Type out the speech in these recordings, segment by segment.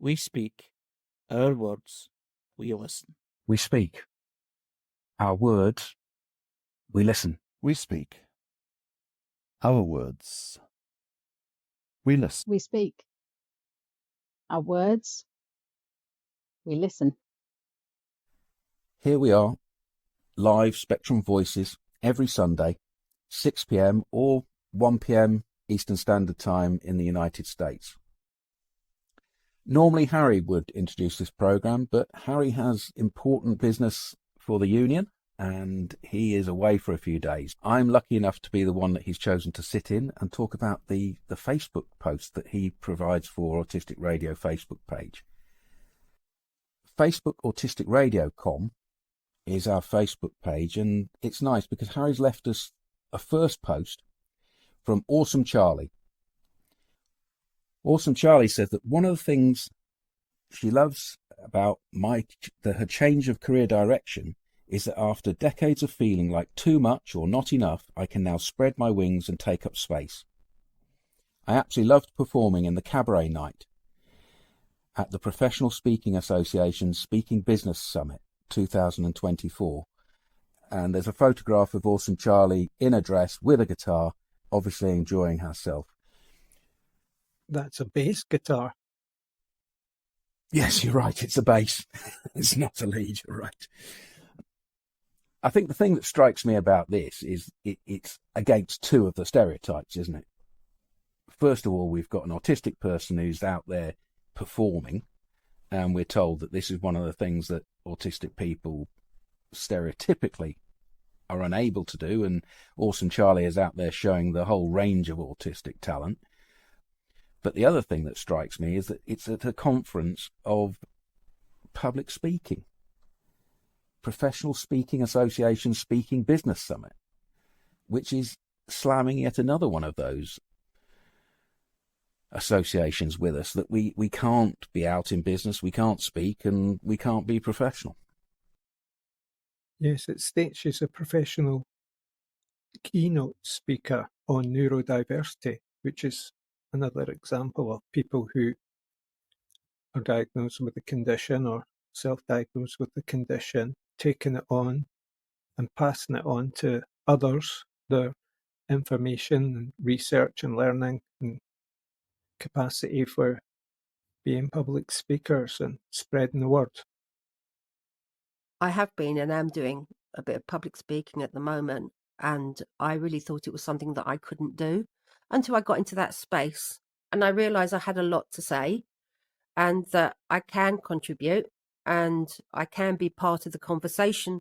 We speak. Our words, we listen. We speak. Our words, we listen. We speak. Our words, we listen. We speak. Our words, we listen. Here we are, live Spectrum Voices, every Sunday, 6 p.m. or 1 p.m. Eastern Standard Time in the United States. Normally Harry would introduce this programme, but Harry has important business for the union and he is away for a few days. I'm lucky enough to be the one that he's chosen to sit in and talk about the Facebook post that he provides for Autistic Radio Facebook page. Facebook Autistic Radio.com is our Facebook page, and it's nice because Harry's left us a first post from Awesome Charlie. Awesome Charlie says that one of the things she loves about her change of career direction is that after decades of feeling like too much or not enough, I can now spread my wings and take up space. I absolutely loved performing in the cabaret night at the Professional Speaking Association's Speaking Business Summit 2024. And there's a photograph of Awesome Charlie in a dress with a guitar, obviously enjoying herself. That's a bass guitar. Yes, you're right. It's a bass. It's not a lead. You're right. I think the thing that strikes me about this is it's against two of the stereotypes, isn't it? First of all, we've got an autistic person who's out there performing, and we're told that this is one of the things that autistic people stereotypically are unable to do, and Awesome Charlie is out there showing the whole range of autistic talent. But the other thing that strikes me is that it's at a conference of public speaking, Professional Speaking Association Speaking Business Summit, which is slamming yet another one of those associations with us, that we can't be out in business, we can't speak, and we can't be professional. Yes, it states she's a professional keynote speaker on neurodiversity, which is another example of people who are diagnosed with the condition or self-diagnosed with the condition, taking it on and passing it on to others, their information and research and learning and capacity for being public speakers and spreading the word. I have been and am doing a bit of public speaking at the moment, and I really thought it was something that I couldn't do until I got into that space, and I realised I had a lot to say and that I can contribute and I can be part of the conversation,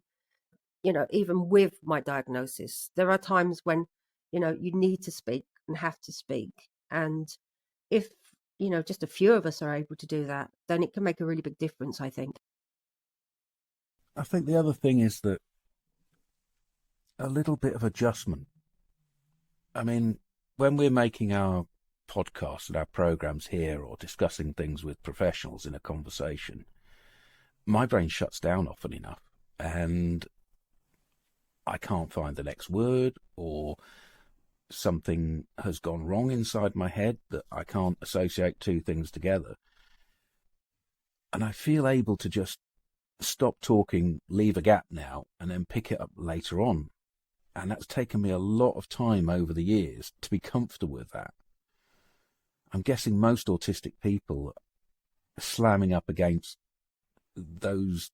even with my diagnosis. There are times when, you need to speak and have to speak. And if, just a few of us are able to do that, then it can make a really big difference, I think. I think the other thing is that a little bit of adjustment. I mean, when we're making our podcasts and our programs here or discussing things with professionals in a conversation, my brain shuts down often enough and I can't find the next word, or something has gone wrong inside my head that I can't associate two things together. And I feel able to just stop talking, leave a gap now, and then pick it up later on. And that's taken me a lot of time over the years to be comfortable with that. I'm guessing most autistic people are slamming up against those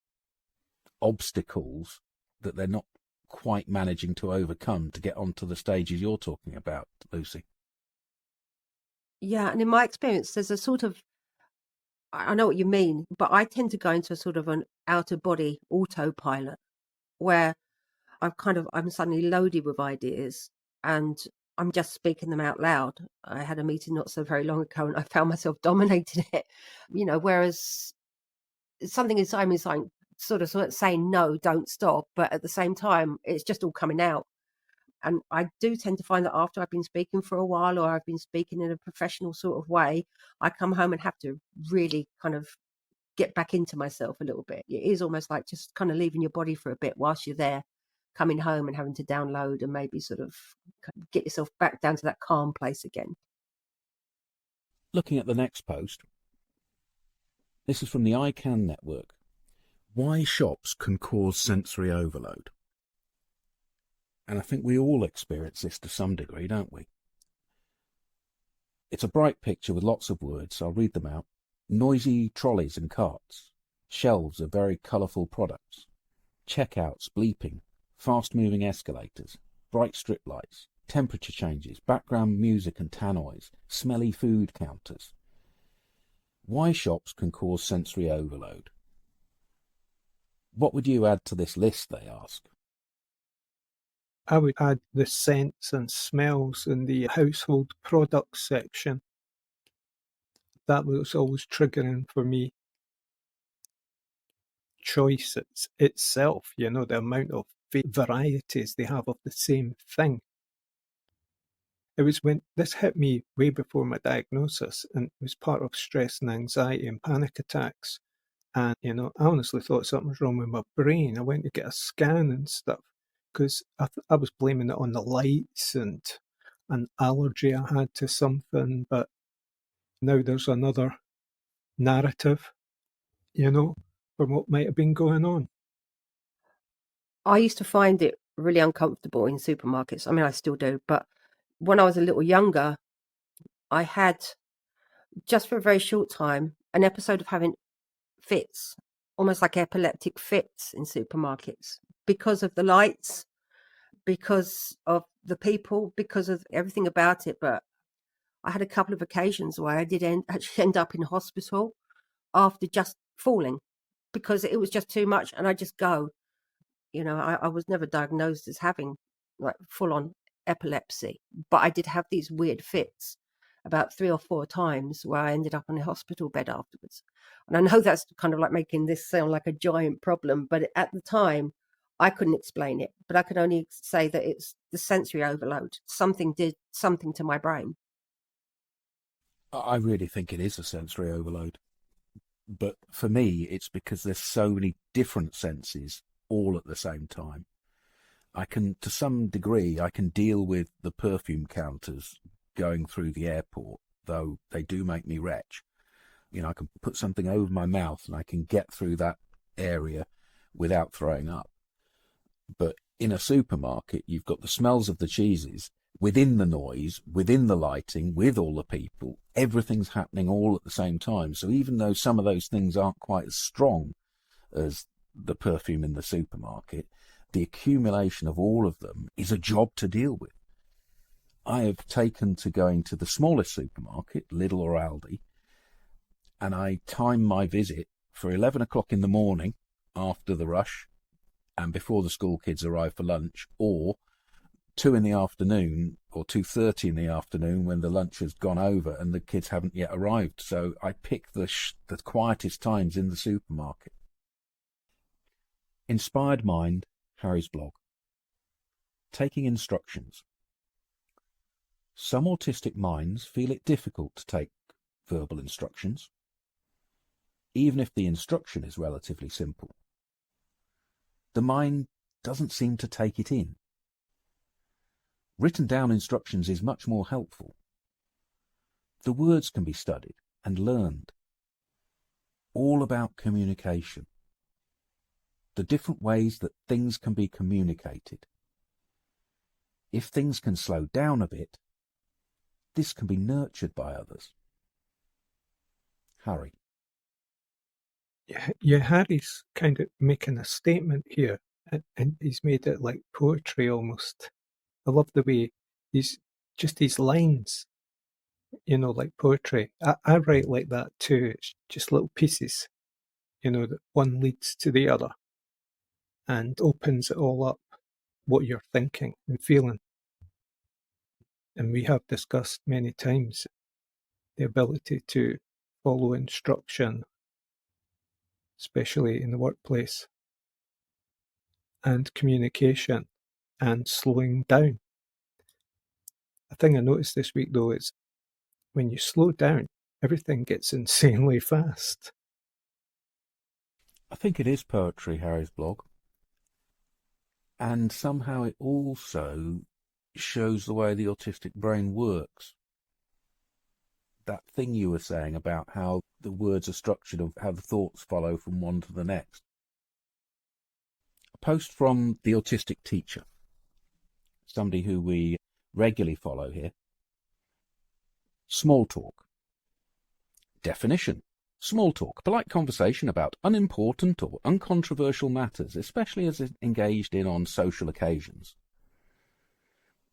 obstacles that they're not quite managing to overcome to get onto the stages you're talking about, Lucy. Yeah, and in my experience, there's a sort of, I know what you mean, but I tend to go into a sort of an out-of-body autopilot where I'm suddenly loaded with ideas and I'm just speaking them out loud. I had a meeting not so very long ago and I found myself dominating it, whereas something inside me is like sort of saying, no, don't stop. But at the same time, it's just all coming out. And I do tend to find that after I've been speaking for a while, or I've been speaking in a professional sort of way, I come home and have to really kind of get back into myself a little bit. It is almost like just kind of leaving your body for a bit whilst you're there, coming home and having to download and maybe sort of get yourself back down to that calm place again. Looking at the next post, This is from the ICANN network. Why shops can cause sensory overload. And I think we all experience this to some degree, don't we? It's a bright picture with lots of words, so I'll read them out. Noisy trolleys and carts, shelves of very colourful products, checkouts bleeping, fast-moving escalators, bright strip lights, temperature changes, background music and tannoys, smelly food counters. Why shops can cause sensory overload. What would you add to this list, they ask? I would add the scents and smells in the household products section. That was always triggering for me. Choice itself, the amount of varieties they have of the same thing. It was when this hit me way before my diagnosis, and it was part of stress and anxiety and panic attacks. And, I honestly thought something was wrong with my brain. I went to get a scan and stuff because I was blaming it on the lights and an allergy I had to something. But now there's another narrative, from what might have been going on. I used to find it really uncomfortable in supermarkets. I mean, I still do, but when I was a little younger, I had, just for a very short time, an episode of having fits, almost like epileptic fits in supermarkets, because of the lights, because of the people, because of everything about it. But I had a couple of occasions where I did actually end up in hospital after just falling, because it was just too much, and I just go. I was never diagnosed as having like full-on epilepsy, but I did have these weird fits about 3 or 4 times where I ended up on a hospital bed afterwards. And I know that's kind of like making this sound like a giant problem, but at the time I couldn't explain it, but I could only say that it's the sensory overload. Something did something to my brain. I really think it is a sensory overload. But for me, it's because there's so many different senses all at the same time. To some degree, I can deal with the perfume counters going through the airport, though they do make me retch. I can put something over my mouth and I can get through that area without throwing up. But in a supermarket, you've got the smells of the cheeses, within the noise, within the lighting, with all the people, everything's happening all at the same time. So even though some of those things aren't quite as strong as the perfume in the supermarket, the accumulation of all of them is a job to deal with. I have taken to going to the smallest supermarket, Lidl or Aldi, and I time my visit for 11 o'clock in the morning after the rush and before the school kids arrive for lunch, or 2 in the afternoon or 2:30 in the afternoon when the lunch has gone over and the kids haven't yet arrived. So I pick the quietest times in the supermarket. Inspired Mind, Harry's blog. Taking instructions. Some autistic minds feel it difficult to take verbal instructions, even if the instruction is relatively simple. The mind doesn't seem to take it in. Written down instructions is much more helpful. The words can be studied and learned. All about communication. The different ways that things can be communicated. If things can slow down a bit, this can be nurtured by others. Harry. Yeah, Harry's kind of making a statement here, and he's made it like poetry almost. I love the way these lines, like poetry. I write like that too. It's just little pieces, that one leads to the other and opens it all up, what you're thinking and feeling. And we have discussed many times the ability to follow instruction, especially in the workplace, and communication and slowing down. A thing I noticed this week, though, is when you slow down, everything gets insanely fast. I think it is poetry, Harry's blog. And somehow it also shows the way the autistic brain works. that thing you were saying about how the words are structured and how the thoughts follow from one to the next. A post from the Autistic teacher, somebody who we regularly follow here. Small talk. Definition. Small talk, polite conversation about unimportant or uncontroversial matters, especially as engaged in on social occasions.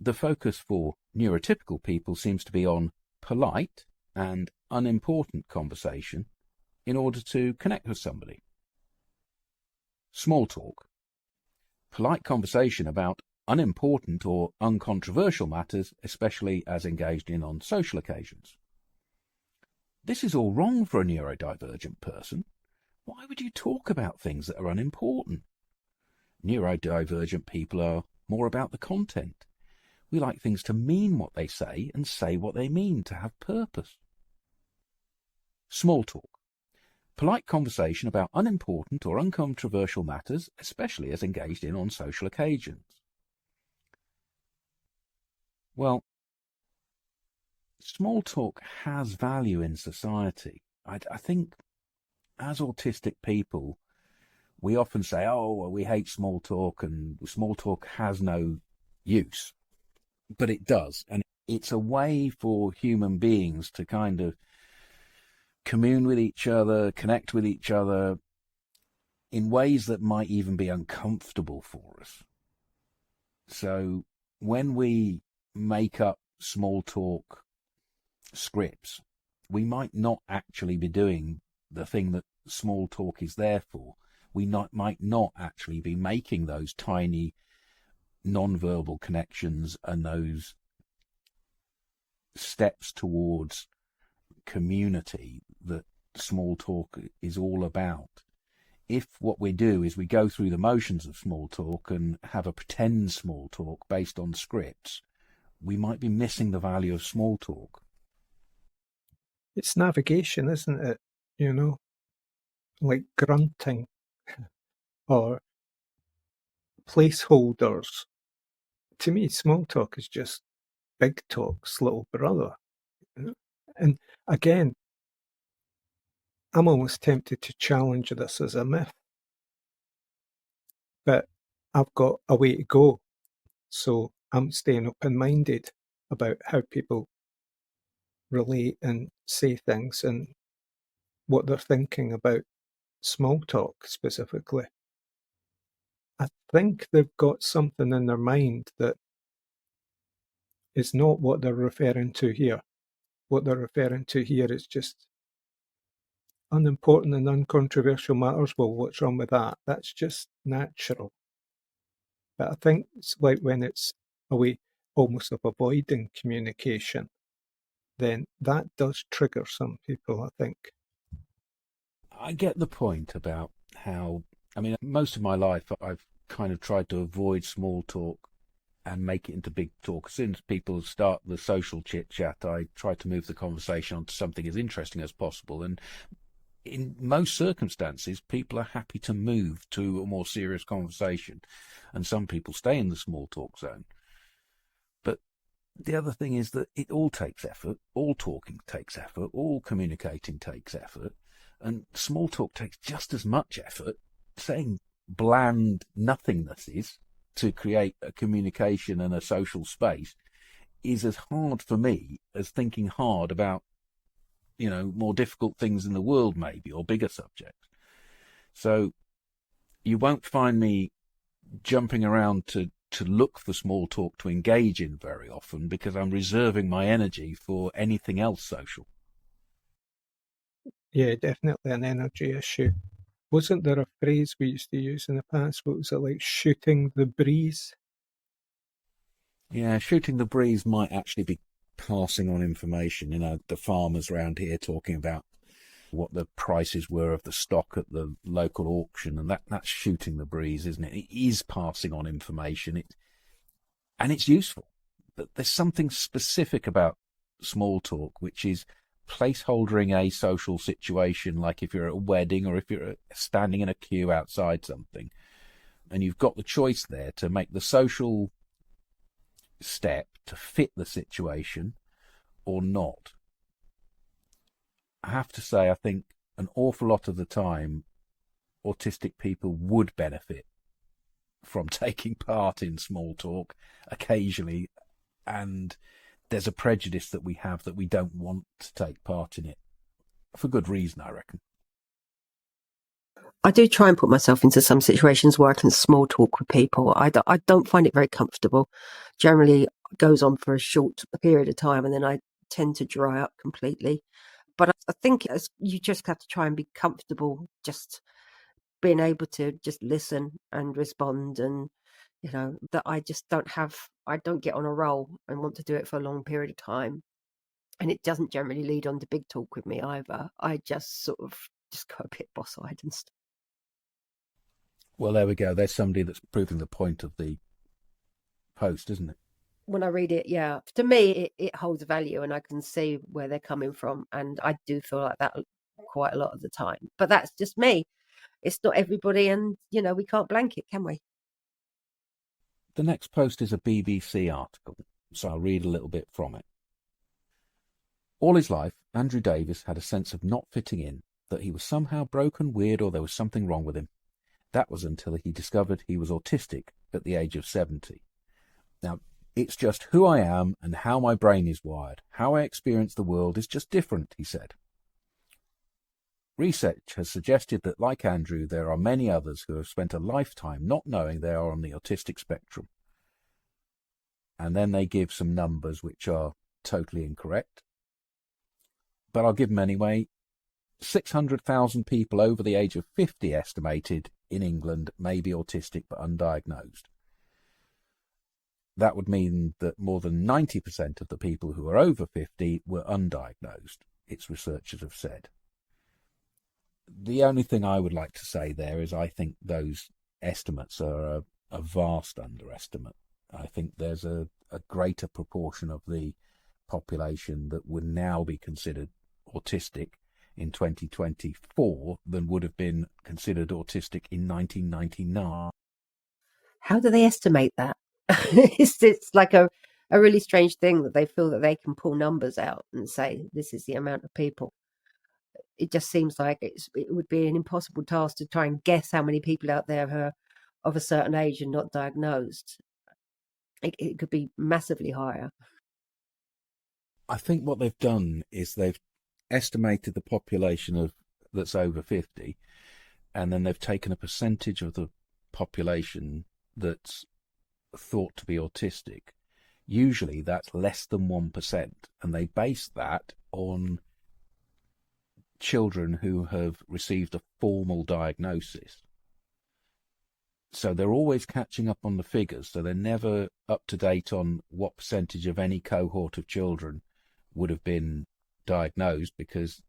The focus for neurotypical people seems to be on polite and unimportant conversation in order to connect with somebody. Small talk. Polite conversation about unimportant or uncontroversial matters, especially as engaged in on social occasions. This is all wrong for a neurodivergent person. Why would you talk about things that are unimportant? Neurodivergent people are more about the content. We like things to mean what they say and say what they mean, to have purpose. Small talk. Polite conversation about unimportant or uncontroversial matters, especially as engaged in on social occasions. Well, small talk has value in society. I think as autistic people, we often say, oh, well, we hate small talk and small talk has no use. But it does. And it's a way for human beings to kind of commune with each other, connect with each other in ways that might even be uncomfortable for us. So when we make up small talk scripts, we might not actually be doing the thing that small talk is there for. We might not actually be making those tiny non-verbal connections and those steps towards community that small talk is all about. If what we do is we go through the motions of small talk and have a pretend small talk based on scripts, we might be missing the value of small talk. It's navigation, isn't it? You know, like grunting or placeholders. To me, small talk is just big talk's little brother. You know? And again, I'm almost tempted to challenge this as a myth. But I've got a way to go. So I'm staying open-minded about how people relate and say things and what they're thinking about small talk specifically. I think they've got something in their mind that is not what they're referring to here. What they're referring to here is just unimportant and uncontroversial matters. Well, what's wrong with that? That's just natural. But I think it's like when it's a way almost of avoiding communication, then that does trigger some people, I think. I get the point about how, I mean, most of my life I've kind of tried to avoid small talk and make it into big talk. As soon as people start the social chit-chat, I try to move the conversation onto something as interesting as possible. And in most circumstances, people are happy to move to a more serious conversation. And some people stay in the small talk zone. But the other thing is that it all takes effort. All talking takes effort. All communicating takes effort. And small talk takes just as much effort. Saying bland nothingnesses to create a communication and a social space is as hard for me as thinking hard about, you know, more difficult things in the world maybe, or bigger subjects. So you won't find me jumping around to look for small talk to engage in very often, because I'm reserving my energy for anything else social. Yeah, definitely an energy issue. Wasn't there a phrase we used to use in the past? What was it, like shooting the breeze? Yeah, shooting the breeze might actually be passing on information. You know, the farmers around here talking about what the prices were of the stock at the local auction, and that's shooting the breeze, isn't it? It is passing on information, and it's useful. But there's something specific about small talk, which is placeholdering a social situation, like if you're at a wedding or if you're standing in a queue outside something, and you've got the choice there to make the social step to fit the situation or not. I have to say, I think an awful lot of the time, autistic people would benefit from taking part in small talk occasionally, and there's a prejudice that we have that we don't want to take part in it, for good reason, I reckon. I do try and put myself into some situations where I can small talk with people. I don't find it very comfortable. Generally, it goes on for a short period of time, and then I tend to dry up completely. But I think you just have to try and be comfortable just being able to just listen and respond, and that I don't get on a roll and want to do it for a long period of time. And it doesn't generally lead on to big talk with me either. I just sort of just go a bit boss-eyed and stuff. Well, there we go. There's somebody that's proving the point of the post, isn't it? When I read it, yeah, to me, it holds value, and I can see where they're coming from. And I do feel like that quite a lot of the time. But that's just me. It's not everybody, and, we can't blanket, can we? The next post is a BBC article, so I'll read a little bit from it. All his life, Andrew Davis had a sense of not fitting in, that he was somehow broken, weird, or there was something wrong with him. That was until he discovered he was autistic at the age of 70. Now, it's just who I am and how my brain is wired. How I experience the world is just different, he said. Research has suggested that, like Andrew, there are many others who have spent a lifetime not knowing they are on the autistic spectrum. And then they give some numbers which are totally incorrect, but I'll give them anyway. 600,000 people over the age of 50 estimated in England may be autistic but undiagnosed. That would mean that more than 90% of the people who are over 50 were undiagnosed, its researchers have said. The only thing I would like to say there is I think those estimates are a vast underestimate. I think there's a greater proportion of the population that would now be considered autistic in 2024 than would have been considered autistic in 1999. How do they estimate that? It's like a really strange thing that they feel that they can pull numbers out and say this is the amount of people. It just seems like it would be an impossible task to try and guess how many people out there are of a certain age and not diagnosed. It could be massively higher. I think what they've done is they've estimated the population that's over 50, and then they've taken a percentage of the population that's thought to be autistic. Usually that's less than 1%, and they base that on children who have received a formal diagnosis. So they're always catching up on the figures, so they're never up to date on what percentage of any cohort of children would have been diagnosed, because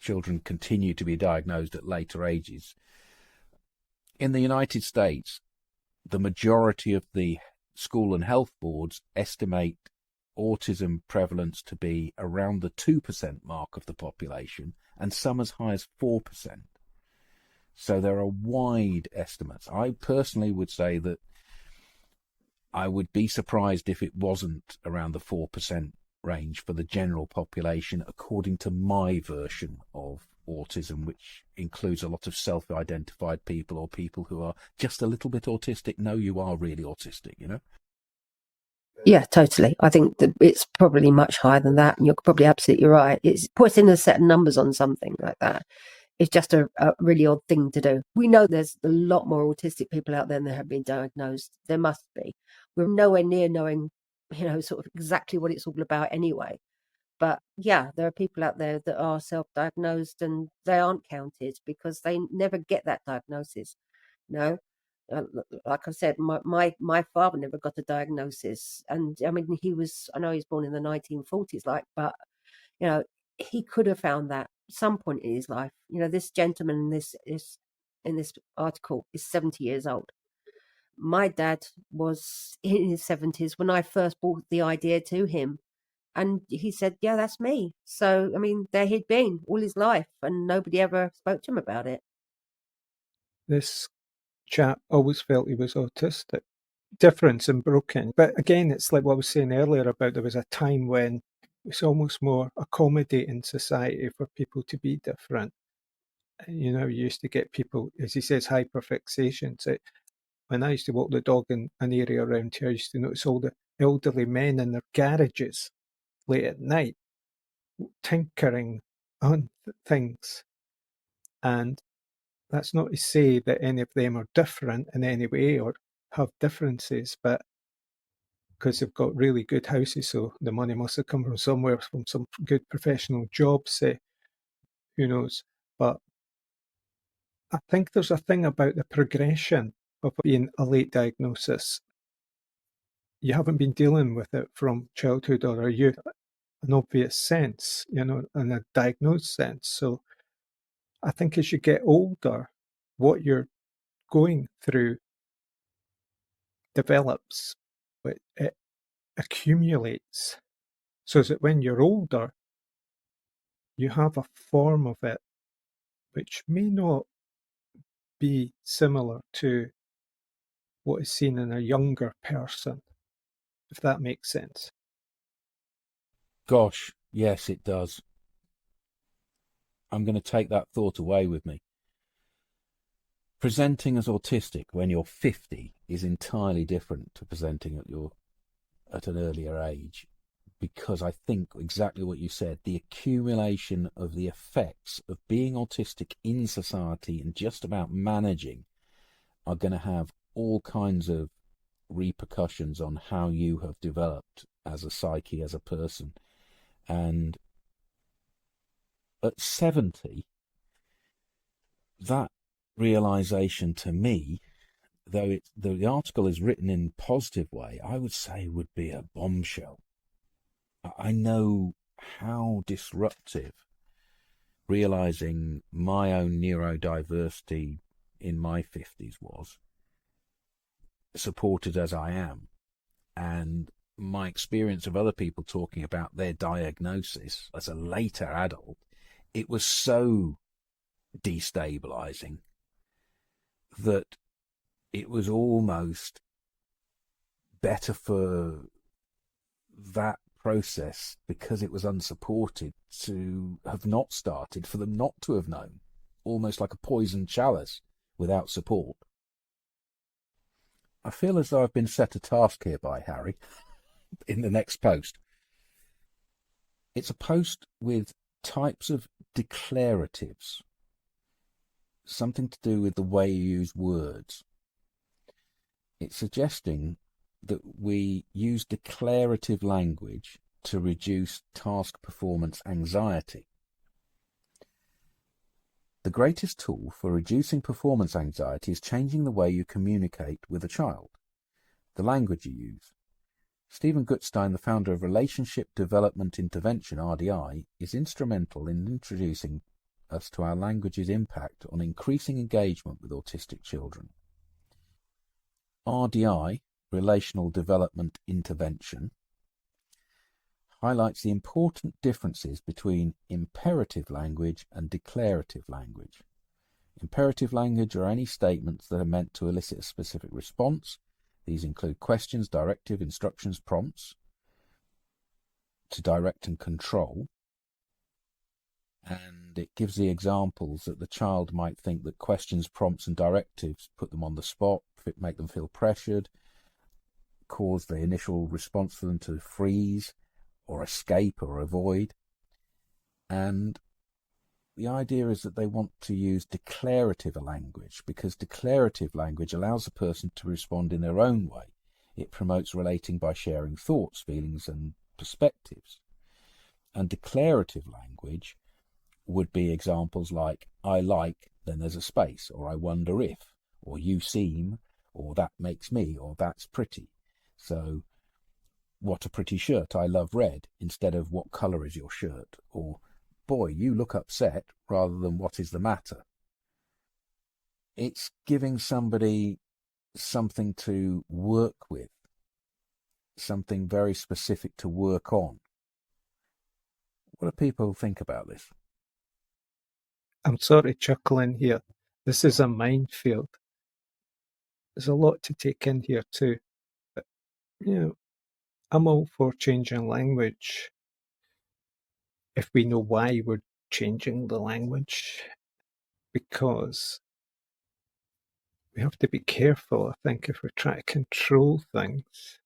children continue to be diagnosed at later ages. In the United States, the majority of the school and health boards estimate autism prevalence to be around the 2% mark of the population, and some as high as 4%. So there are wide estimates. I personally would say that I would be surprised if it wasn't around the 4% range for the general population, according to my version of autism, which includes a lot of self-identified people or people who are just a little bit autistic. No, you are really autistic, Yeah, totally. I think that it's probably much higher than that, and you're probably absolutely right. It's putting a set of numbers on something like that. It's just a really odd thing to do. We know there's a lot more autistic people out there than have been diagnosed. There must be. We're nowhere near knowing, sort of exactly what it's all about anyway. But yeah, there are people out there that are self-diagnosed and they aren't counted because they never get that diagnosis. Like I said, my father never got a diagnosis, and I mean I know he was born in the 1940s, but he could have found that at some point in his life. This gentleman in this article is 70 years old. My dad was in his 70s when I first brought the idea to him, and he said, yeah, that's me. So I mean, there he'd been all his life and nobody ever spoke to him about it. This chap always felt he was autistic, different and broken. But again, it's like what I was saying earlier about there was a time when it's almost more accommodating society for people to be different. You know, you used to get people, as he says, hyperfixation. So when I used to walk the dog in an area around here, I used to notice all the elderly men in their garages late at night tinkering on things. And that's not to say that any of them are different in any way or have differences, but because they've got really good houses, so the money must have come from somewhere, from some good professional jobs, who knows. But I think there's a thing about the progression of being a late diagnosis. You haven't been dealing with it from childhood or a youth, an obvious sense, you know, in a diagnosed sense. So I think as you get older, what you're going through develops, it accumulates, so that when you're older, you have a form of it which may not be similar to what is seen in a younger person, if that makes sense. Gosh, yes, it does. I'm going to take that thought away with me. Presenting as autistic when you're 50 is entirely different to presenting at an earlier age, because I think exactly what you said, the accumulation of the effects of being autistic in society and just about managing are going to have all kinds of repercussions on how you have developed as a psyche, as a person. And at 70, that realization to me, though the article is written in a positive way, I would say would be a bombshell. I know how disruptive realizing my own neurodiversity in my 50s was, supported as I am, and my experience of other people talking about their diagnosis as a later adult, it was so destabilizing that it was almost better for that process, because it was unsupported, to have not started, for them not to have known, almost like a poisoned chalice without support. I feel as though I've been set a task here by Harry in the next post. It's a post with types of declaratives, something to do with the way you use words. It's suggesting that we use declarative language to reduce task performance anxiety. The greatest tool for reducing performance anxiety is changing the way you communicate with a child, the language you use. Stephen Gutstein, the founder of Relationship Development Intervention, RDI, is instrumental in introducing us to our language's impact on increasing engagement with autistic children. RDI, Relational Development Intervention, highlights the important differences between imperative language and declarative language. Imperative language are any statements that are meant to elicit a specific response. These include questions, directive, instructions, prompts to direct and control. And it gives the examples that the child might think that questions, prompts and directives put them on the spot, make them feel pressured, cause the initial response for them to freeze or escape or avoid. And the idea is that they want to use declarative language, because declarative language allows a person to respond in their own way. It promotes relating by sharing thoughts, feelings and perspectives. And declarative language would be examples like, I like, then there's a space, or I wonder if, or you seem, or that makes me, or that's pretty. So, what a pretty shirt, I love red, instead of what colour is your shirt, or boy, you look upset, rather than what is the matter. It's giving somebody something to work with, something very specific to work on. What do people think about this? I'm sort of chuckling here. This is a minefield. There's a lot to take in here too. But, you know, I'm all for changing language if we know why we're changing the language, because we have to be careful, I think, if we're trying to control things.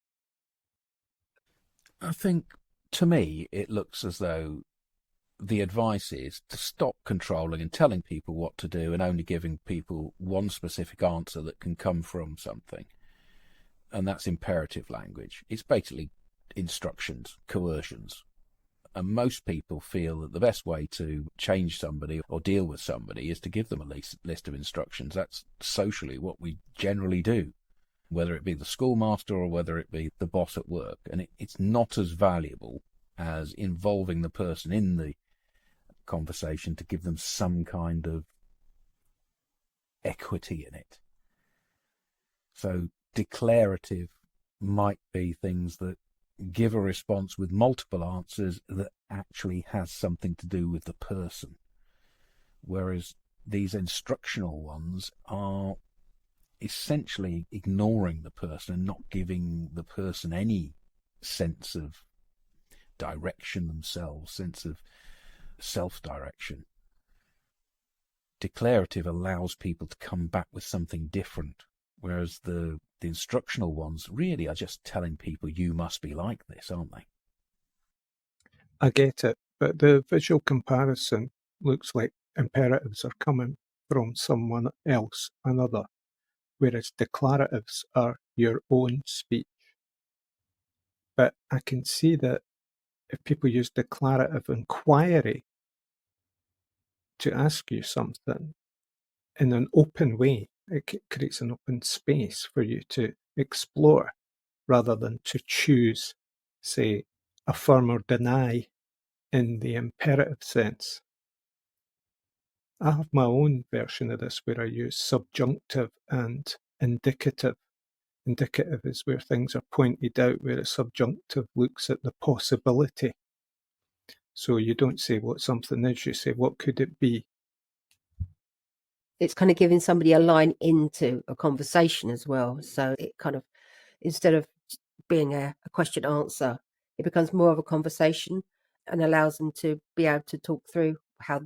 I think, to me, it looks as though the advice is to stop controlling and telling people what to do and only giving people one specific answer that can come from something. And that's imperative language. It's basically instructions, coercions. And most people feel that the best way to change somebody or deal with somebody is to give them a list of instructions. That's socially what we generally do, whether it be the schoolmaster or whether it be the boss at work. And it's not as valuable as involving the person in the conversation to give them some kind of equity in it. So declarative might be things that give a response with multiple answers that actually has something to do with the person, whereas these instructional ones are essentially ignoring the person and not giving the person any sense of direction themselves, sense of self-direction. Declarative allows people to come back with something different, whereas the instructional ones really are just telling people you must be like this, aren't they? I get it, but the visual comparison looks like imperatives are coming from someone else, another, whereas declaratives are your own speech. But I can see that if people use declarative inquiry to ask you something in an open way, it creates an open space for you to explore rather than to choose, say, affirm or deny in the imperative sense. I have my own version of this where I use subjunctive and indicative. Indicative is where things are pointed out, whereas subjunctive looks at the possibility. So you don't say what something is, you say what could it be. It's kind of giving somebody a line into a conversation as well. So it kind of, instead of being a question answer, it becomes more of a conversation and allows them to be able to talk through how,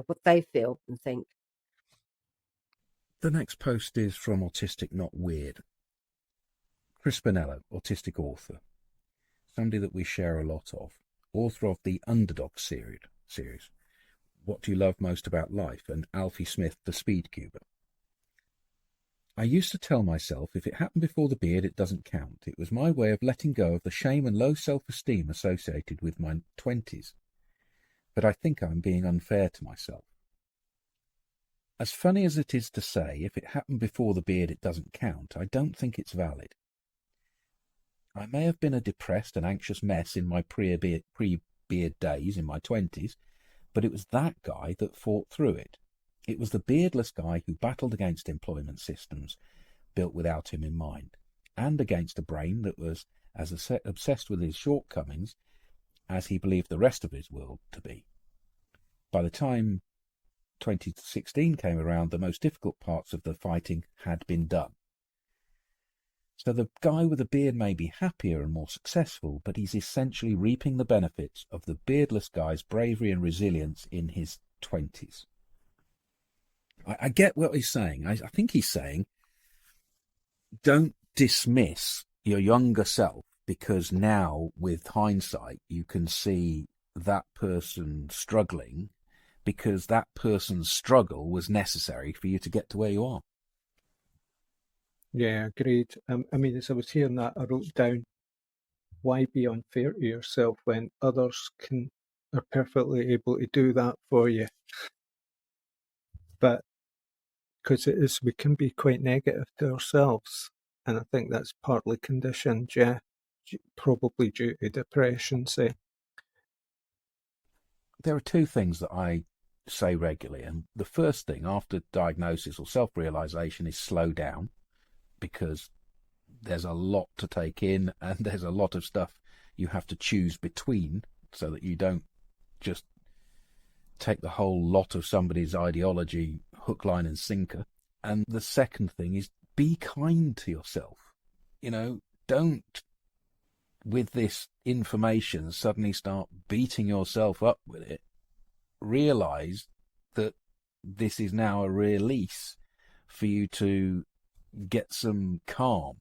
what they feel and think. The next post is from Autistic Not Weird. Chris Bonello, autistic author, somebody that we share a lot of, author of the Underdog series, What Do You Love Most About Life, and Alfie Smith, the Speed Cuber. I used to tell myself if it happened before the beard, it doesn't count. It was my way of letting go of the shame and low self-esteem associated with my 20s. But I think I'm being unfair to myself. As funny as it is to say, if it happened before the beard, it doesn't count, I don't think it's valid. I may have been a depressed and anxious mess in my pre-beard days in my 20s, but it was that guy that fought through it. It was the beardless guy who battled against employment systems built without him in mind, and against a brain that was as obsessed with his shortcomings as he believed the rest of his world to be. By the time 2016 came around, the most difficult parts of the fighting had been done. So the guy with the beard may be happier and more successful, but he's essentially reaping the benefits of the beardless guy's bravery and resilience in his 20s. I get what he's saying. I think he's saying, don't dismiss your younger self, because now, with hindsight, you can see that person struggling because that person's struggle was necessary for you to get to where you are. Yeah, agreed. I mean, as I was hearing that, I wrote down, why be unfair to yourself when others are perfectly able to do that for you? But because we can be quite negative to ourselves, and I think that's partly conditioned, yeah, probably due to depression, say. There are two things that I say regularly, and the first thing after diagnosis or self-realization is slow down, because there's a lot to take in and there's a lot of stuff you have to choose between so that you don't just take the whole lot of somebody's ideology hook, line and sinker. And the second thing is be kind to yourself. Don't with this information suddenly start beating yourself up with it, realize that this is now a release for you to get some calm.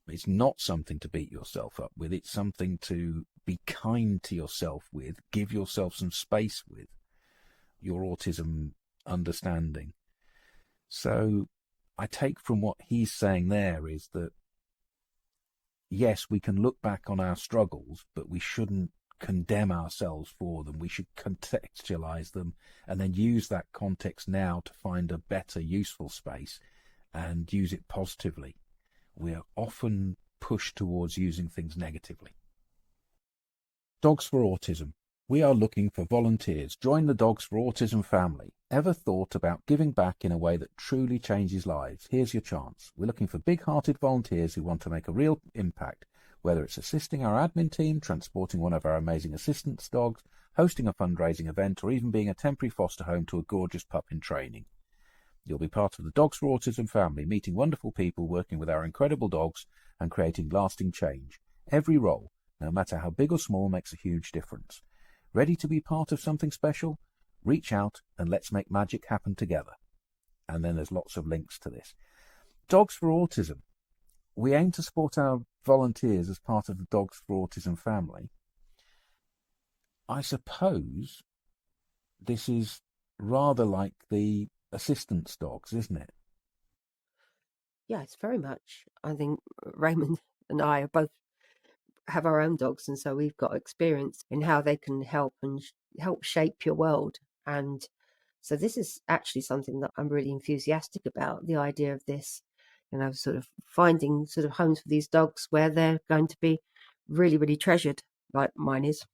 It's not something to beat yourself up with. It's something to be kind to yourself with, give yourself some space with your autism understanding. So I take from what he's saying there is that, yes, we can look back on our struggles, but we shouldn't condemn ourselves for them. We should contextualize them and then use that context now to find a better, useful space and use it positively. We are often pushed towards using things negatively. Dogs for Autism. We are looking for volunteers. Join the Dogs for Autism family. Ever thought about giving back in a way that truly changes lives? Here's your chance. We're looking for big-hearted volunteers who want to make a real impact, whether it's assisting our admin team, transporting one of our amazing assistance dogs, hosting a fundraising event, or even being a temporary foster home to a gorgeous pup in training. You'll be part of the Dogs for Autism family, meeting wonderful people, working with our incredible dogs, and creating lasting change. Every role, no matter how big or small, makes a huge difference. Ready to be part of something special? Reach out and let's make magic happen together. And then there's lots of links to this. Dogs for Autism. We aim to support our volunteers as part of the Dogs for Autism family. I suppose this is rather like the assistance dogs, isn't it? Yeah, it's very much. I think Raymond and I are both have our own dogs, and so we've got experience in how they can help and help shape your world. And so this is actually something that I'm really enthusiastic about, the idea of this, sort of finding sort of homes for these dogs where they're going to be really, really treasured, like mine is.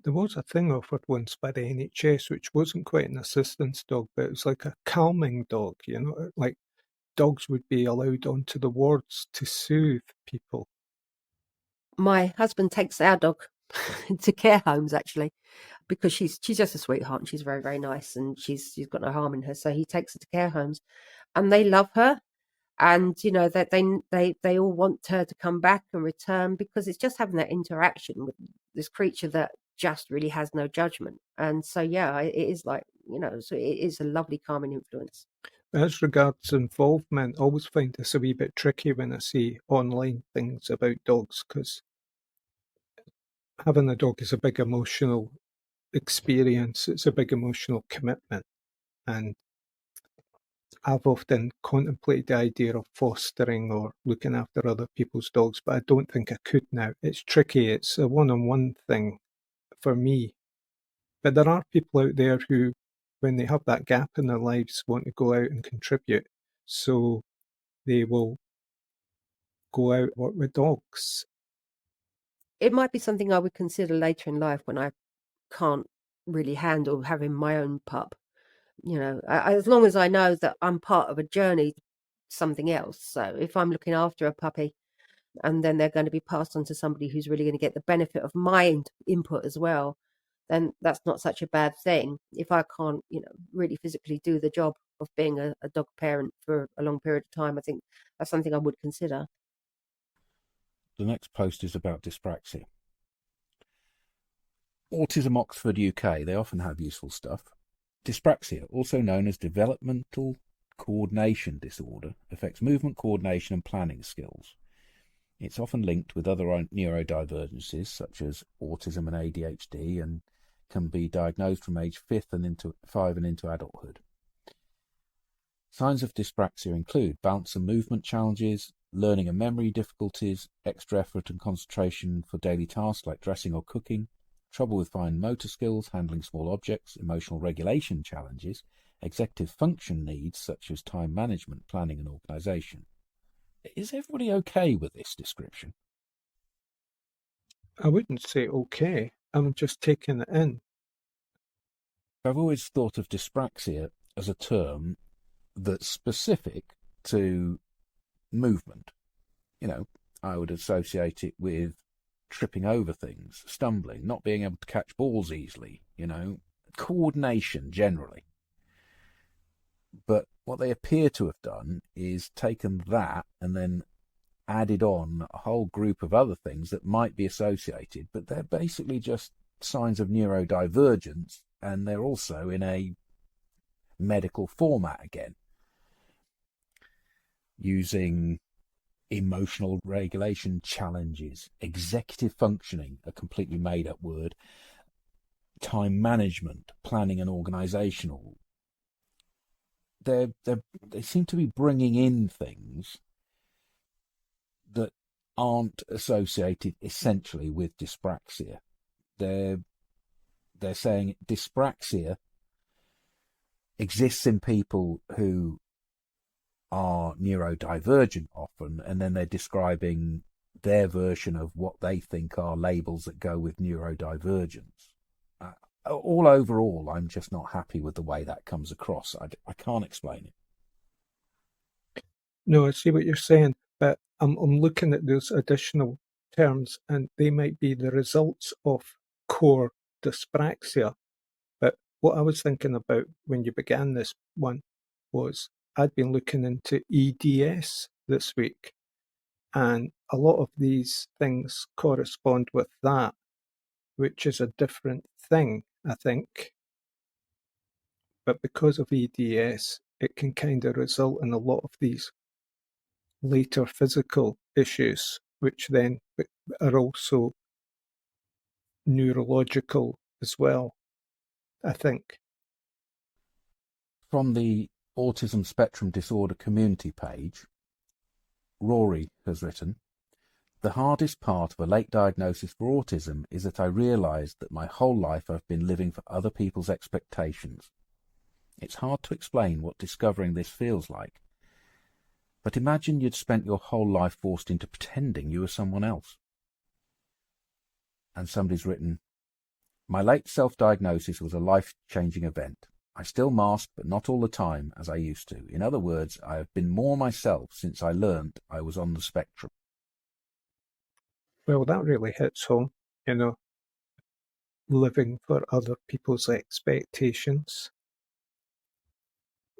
There was a thing offered once by the NHS which wasn't quite an assistance dog, but it was like a calming dog, like dogs would be allowed onto the wards to soothe people. My husband takes our dog to care homes, actually, because she's just a sweetheart and she's very, very nice, and she's got no harm in her. So he takes her to care homes, and they love her, and that they all want her to come back and return, because it's just having that interaction with this creature that just really has no judgment. And so yeah, it is like, so it is a lovely calming influence. As regards involvement, I always find this a wee bit tricky when I see online things about dogs, because having a dog is a big emotional experience. It's a big emotional commitment. And I've often contemplated the idea of fostering or looking after other people's dogs, but I don't think I could now. It's tricky. It's a one-on-one thing for me. But there are people out there who, when they have that gap in their lives, want to go out and contribute. So they will go out and work with dogs. It might be something I would consider later in life when I can't really handle having my own pup. As long as I know that I'm part of a journey, something else. So if I'm looking after a puppy and then they're going to be passed on to somebody who's really going to get the benefit of my input as well, then that's not such a bad thing. If I can't, really physically do the job of being a dog parent for a long period of time, I think that's something I would consider. The next post is about dyspraxia. Autism Oxford UK, they often have useful stuff. Dyspraxia, also known as developmental coordination disorder, affects movement coordination and planning skills. It's often linked with other neurodivergences such as autism and ADHD, and can be diagnosed from age 5 and into adulthood. Signs of dyspraxia include balance and movement challenges, learning and memory difficulties, extra effort and concentration for daily tasks like dressing or cooking, trouble with fine motor skills, handling small objects, emotional regulation challenges, executive function needs such as time management, planning and organisation. Is everybody okay with this description? I wouldn't say okay. I'm just taking it in. I've always thought of dyspraxia as a term that's specific to movement. I would associate it with tripping over things, stumbling, not being able to catch balls easily, coordination generally. But what they appear to have done is taken that and then added on a whole group of other things that might be associated, but they're basically just signs of neurodivergence, and they're also in a medical format again, using emotional regulation challenges, executive functioning, a completely made-up word, time management, planning and organisational. They seem to be bringing in things that aren't associated essentially with dyspraxia. They're saying dyspraxia exists in people who are neurodivergent often, and then they're describing their version of what they think are labels that go with neurodivergence. All overall, I'm just not happy with the way that comes across. I can't explain it. No, I see what you're saying, but I'm looking at those additional terms, and they might be the results of core dyspraxia. But what I was thinking about when you began this one was I'd been looking into EDS this week, and a lot of these things correspond with that, which is a different thing, I think. But because of EDS, it can kind of result in a lot of these later physical issues, which then are also neurological as well, I think. From the Autism Spectrum Disorder community page, Rory has written, "The hardest part of a late diagnosis for autism is that I realised that my whole life I've been living for other people's expectations. It's hard to explain what discovering this feels like. But imagine you'd spent your whole life forced into pretending you were someone else." And somebody's written, "My late self-diagnosis was a life-changing event. I still mask, but not all the time, as I used to. In other words, I have been more myself since I learned I was on the spectrum." Well, that really hits home, living for other people's expectations.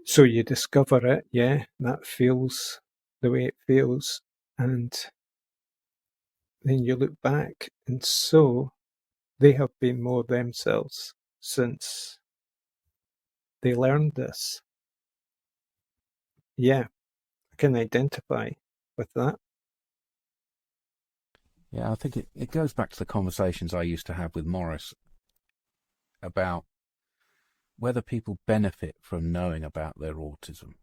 So you discover it, yeah, that feels the way it feels, and then you look back, and so they have been more themselves since they learned this. Yeah, I can identify with that. Yeah, I think it goes back to the conversations I used to have with Morris about whether people benefit from knowing about their autism.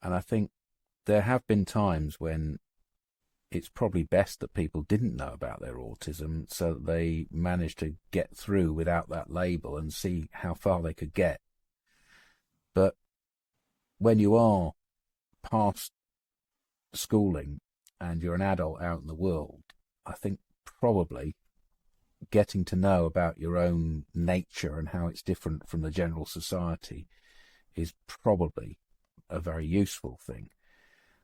And I think there have been times when it's probably best that people didn't know about their autism so that they managed to get through without that label and see how far they could get. But when you are past schooling and you're an adult out in the world, I think probably getting to know about your own nature and how it's different from the general society is probably a very useful thing.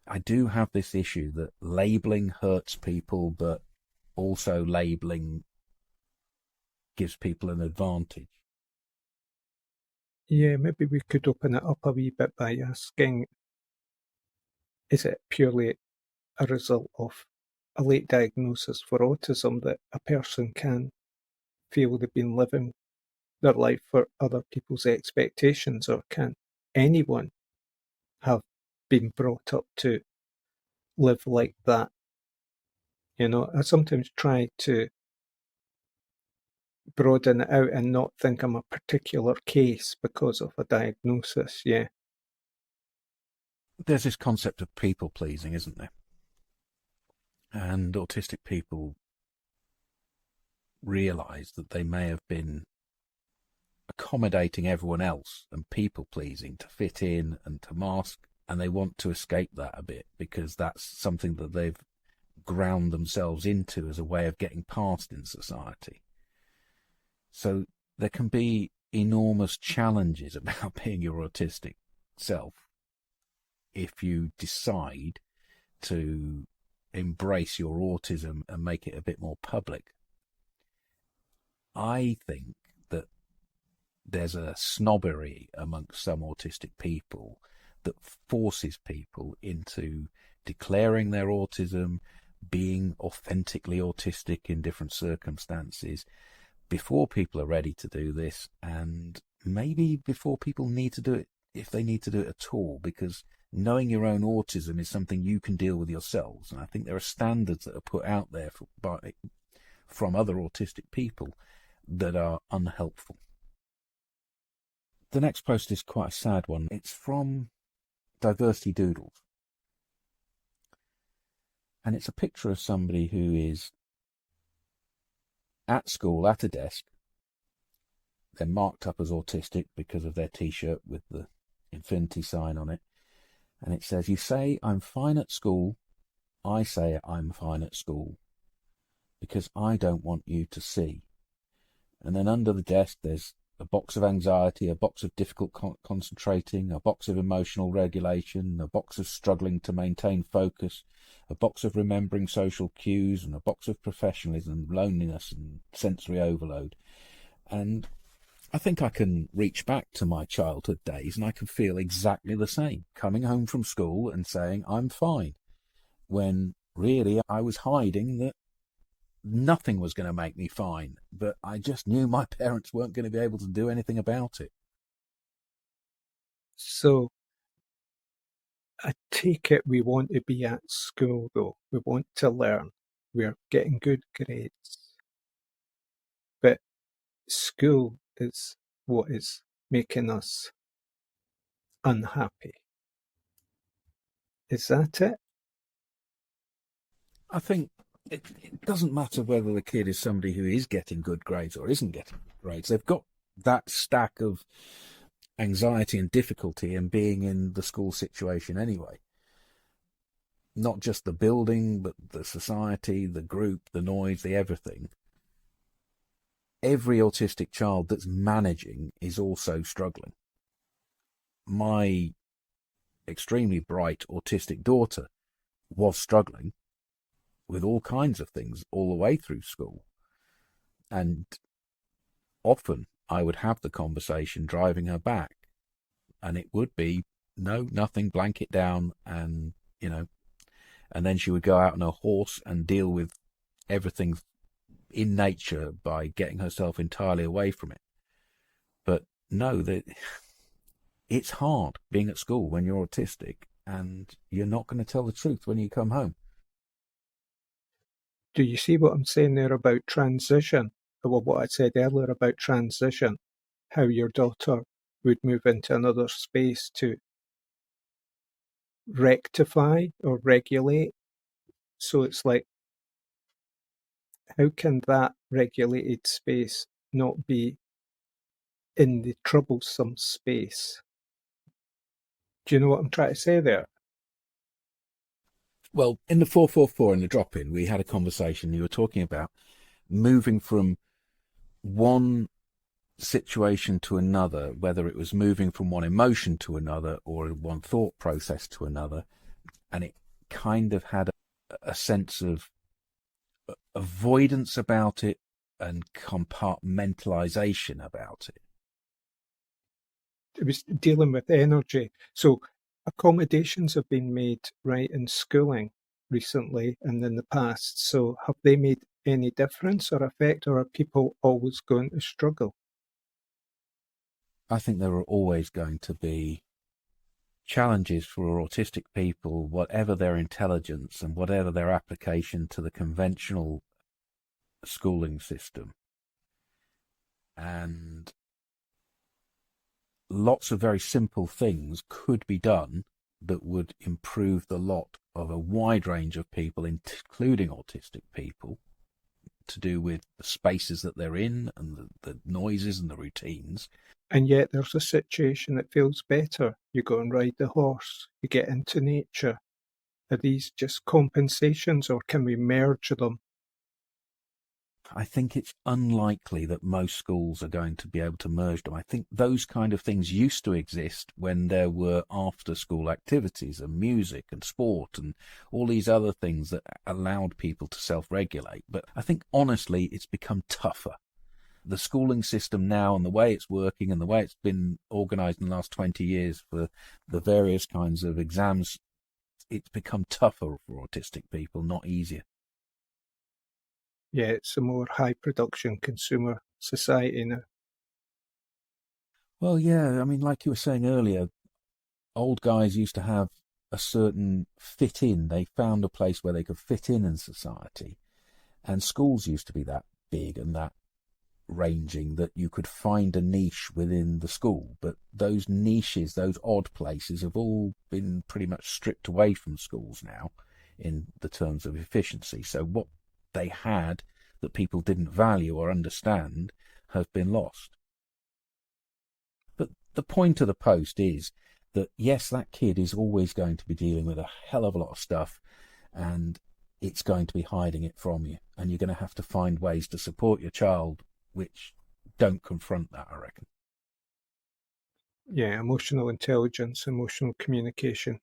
I do have this issue that labelling hurts people, but also labelling gives people an advantage. Yeah, maybe we could open it up a wee bit by asking, is it purely a result of a late diagnosis for autism that a person can feel they've been living their life for other people's expectations, or can anyone have been brought up to live like that? I sometimes try to broaden it out and not think I'm a particular case because of a diagnosis, yeah. There's this concept of people pleasing, isn't there? And autistic people realise that they may have been accommodating everyone else and people pleasing to fit in and to mask, and they want to escape that a bit because that's something that they've ground themselves into as a way of getting past in society. So there can be enormous challenges about being your autistic self if you decide to embrace your autism and make it a bit more public. I think that there's a snobbery amongst some autistic people that forces people into declaring their autism, being authentically autistic in different circumstances, before people are ready to do this, and maybe before people need to do it, if they need to do it at all, because knowing your own autism is something you can deal with yourselves. And I think there are standards that are put out there from other autistic people that are unhelpful. The next post is quite a sad one. It's from Diversity Doodles. And it's a picture of somebody who is at school at a desk. They're marked up as autistic because of their T-shirt with the infinity sign on it. And it says, "You say I'm fine at school. I say I'm fine at school because I don't want you to see." And then under the desk, there's a box of anxiety, a box of difficult concentrating, a box of emotional regulation, a box of struggling to maintain focus, a box of remembering social cues, and a box of professionalism, loneliness, and sensory overload. And I think I can reach back to my childhood days and I can feel exactly the same, coming home from school and saying I'm fine, when really I was hiding that nothing was going to make me fine, but I just knew my parents weren't going to be able to do anything about it. So I take it we want to be at school, though. We want to learn. We're getting good grades. But school is what is making us unhappy. Is that it? I think it doesn't matter whether the kid is somebody who is getting good grades or isn't getting good grades. They've got that stack of anxiety and difficulty in being in the school situation anyway. Not just the building, but the society, the group, the noise, the everything. Every autistic child that's managing is also struggling. My extremely bright autistic daughter was struggling with all kinds of things all the way through school. And often I would have the conversation driving her back, and it would be, no, nothing, blanket down, and, and then she would go out on her horse and deal with everything in nature by getting herself entirely away from it. But no, it's hard being at school when you're autistic, and you're not going to tell the truth when you come home. Do you see what I'm saying there about transition? Well, what I said earlier about transition, how your daughter would move into another space to rectify or regulate. So it's like, how can that regulated space not be in the troublesome space? Do you know what I'm trying to say there? Well, in the 444, in the drop-in, we had a conversation. You were talking about moving from one situation to another, whether it was moving from one emotion to another or one thought process to another, and it kind of had a sense of avoidance about it and compartmentalization about it. It was dealing with energy. So accommodations have been made, right, in schooling recently and in the past. So have they made any difference or effect, or are people always going to struggle? I think there are always going to be challenges for autistic people, whatever their intelligence and whatever their application to the conventional schooling system. And lots of very simple things could be done that would improve the lot of a wide range of people, including autistic people, to do with the spaces that they're in and the noises and the routines. And yet there's a situation that feels better. You go and ride the horse, you get into nature. Are these just compensations, or can we merge them? I think it's unlikely that most schools are going to be able to merge them. I think those kind of things used to exist when there were after-school activities and music and sport and all these other things that allowed people to self-regulate. But I think, honestly, it's become tougher. the schooling system now and the way it's working and the way it's been organised in the last 20 years for the various kinds of exams, it's become tougher for autistic people, not easier. Yeah, it's a more high production consumer society now. Well, yeah, I mean, like you were saying earlier, old guys used to have a certain fit in. They found a place where they could fit in society. And schools used to be that big and that ranging that you could find a niche within the school. But those niches, those odd places, have all been pretty much stripped away from schools now in the terms of efficiency. So what they had that people didn't value or understand have been lost. But the point of the post is that, yes, that kid is always going to be dealing with a hell of a lot of stuff, and it's going to be hiding it from you. And you're going to have to find ways to support your child which don't confront that, I reckon. Yeah, emotional intelligence, emotional communication.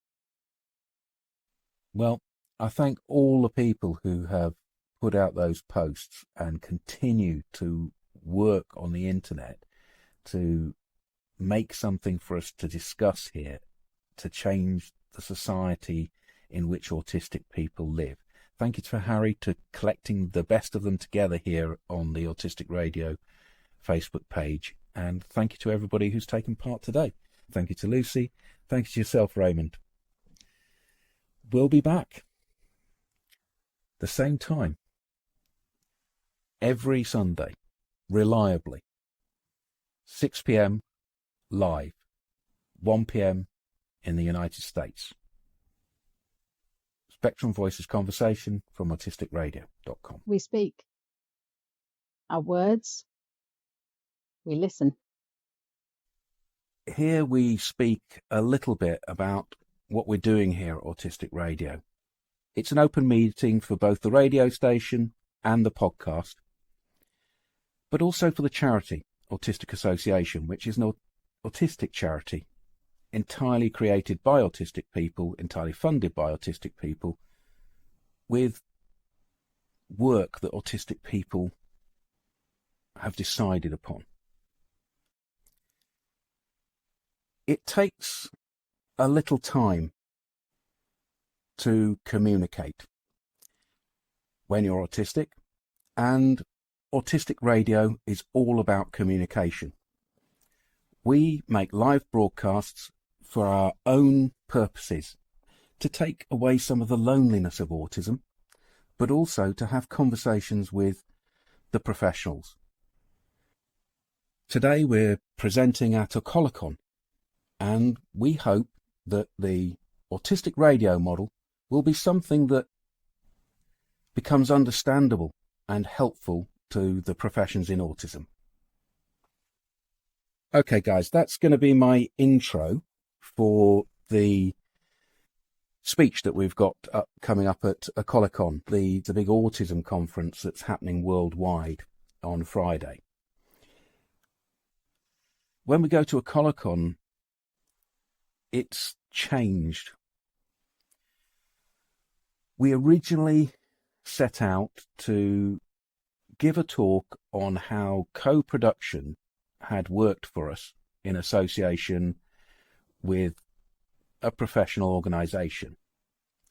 Well, I thank all the people who have put out those posts and continue to work on the internet to make something for us to discuss here, to change the society in which autistic people live. Thank you to Harry to collecting the best of them together here on the Autistic Radio Facebook page. And thank you to everybody who's taken part today. Thank you to Lucy. Thank you to yourself, Raymond. We'll be back the same time every Sunday, reliably. 6 p.m. live, 1 p.m. in the United States. Spectrum Voices Conversation from autisticradio.com. We speak. Our words, we listen. Here we speak a little bit about what we're doing here at Autistic Radio. It's an open meeting for both the radio station and the podcast, but also for the charity, Autistic Association, which is an autistic charity entirely created by autistic people, entirely funded by autistic people, with work that autistic people have decided upon. It takes a little time to communicate when you're autistic, and Autistic Radio is all about communication. We make live broadcasts for our own purposes, to take away some of the loneliness of autism, but also to have conversations with the professionals. Today we're presenting at a Colicon, and we hope that the Autistic Radio model will be something that becomes understandable and helpful to the professions in autism. Okay, guys, that's going to be my intro for the speech that we've got coming up at a Colicon, the big autism conference that's happening worldwide on Friday. When we go to a Colicon, it's changed. We originally set out to give a talk on how co-production had worked for us in association with a professional organisation.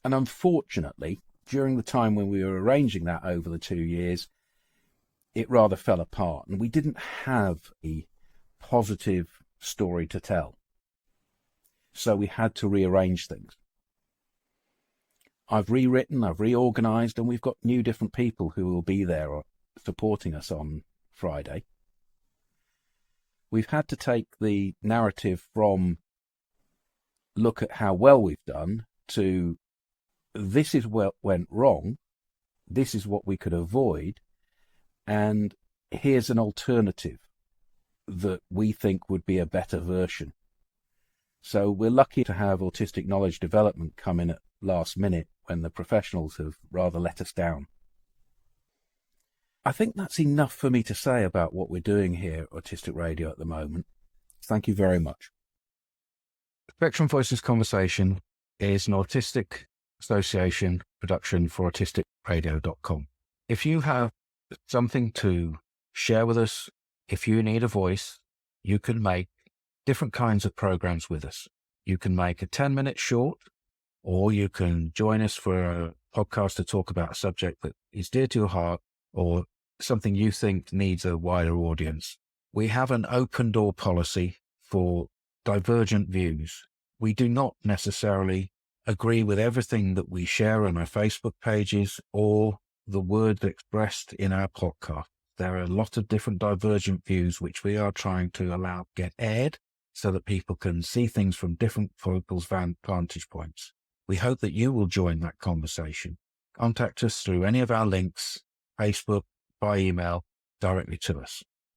And unfortunately, during the time when we were arranging that over the 2 years, it rather fell apart, and we didn't have a positive story to tell. So we had to rearrange things. I've rewritten, I've reorganised, and we've got new different people who will be there supporting us on Friday. We've had to take the narrative from look at how well we've done to this is what went wrong, this is what we could avoid, and here's an alternative that we think would be a better version. So we're lucky to have Autistic Knowledge Development come in at last minute when the professionals have rather let us down. I think that's enough for me to say about what we're doing here at Autistic Radio at the moment. Thank you very much. Spectrum Voices Conversation is an Autistic Association production for autisticradio.com. If you have something to share with us, if you need a voice, you can make different kinds of programs with us. You can make a 10-minute short, or you can join us for a podcast to talk about a subject that is dear to your heart or something you think needs a wider audience. We have an open door policy for divergent views. We do not necessarily agree with everything that we share on our Facebook pages or the words expressed in our podcast. There are a lot of different divergent views which we are trying to allow get aired so that people can see things from different people's vantage points. We hope that you will join that conversation. Contact us through any of our links, Facebook, by email, directly to us.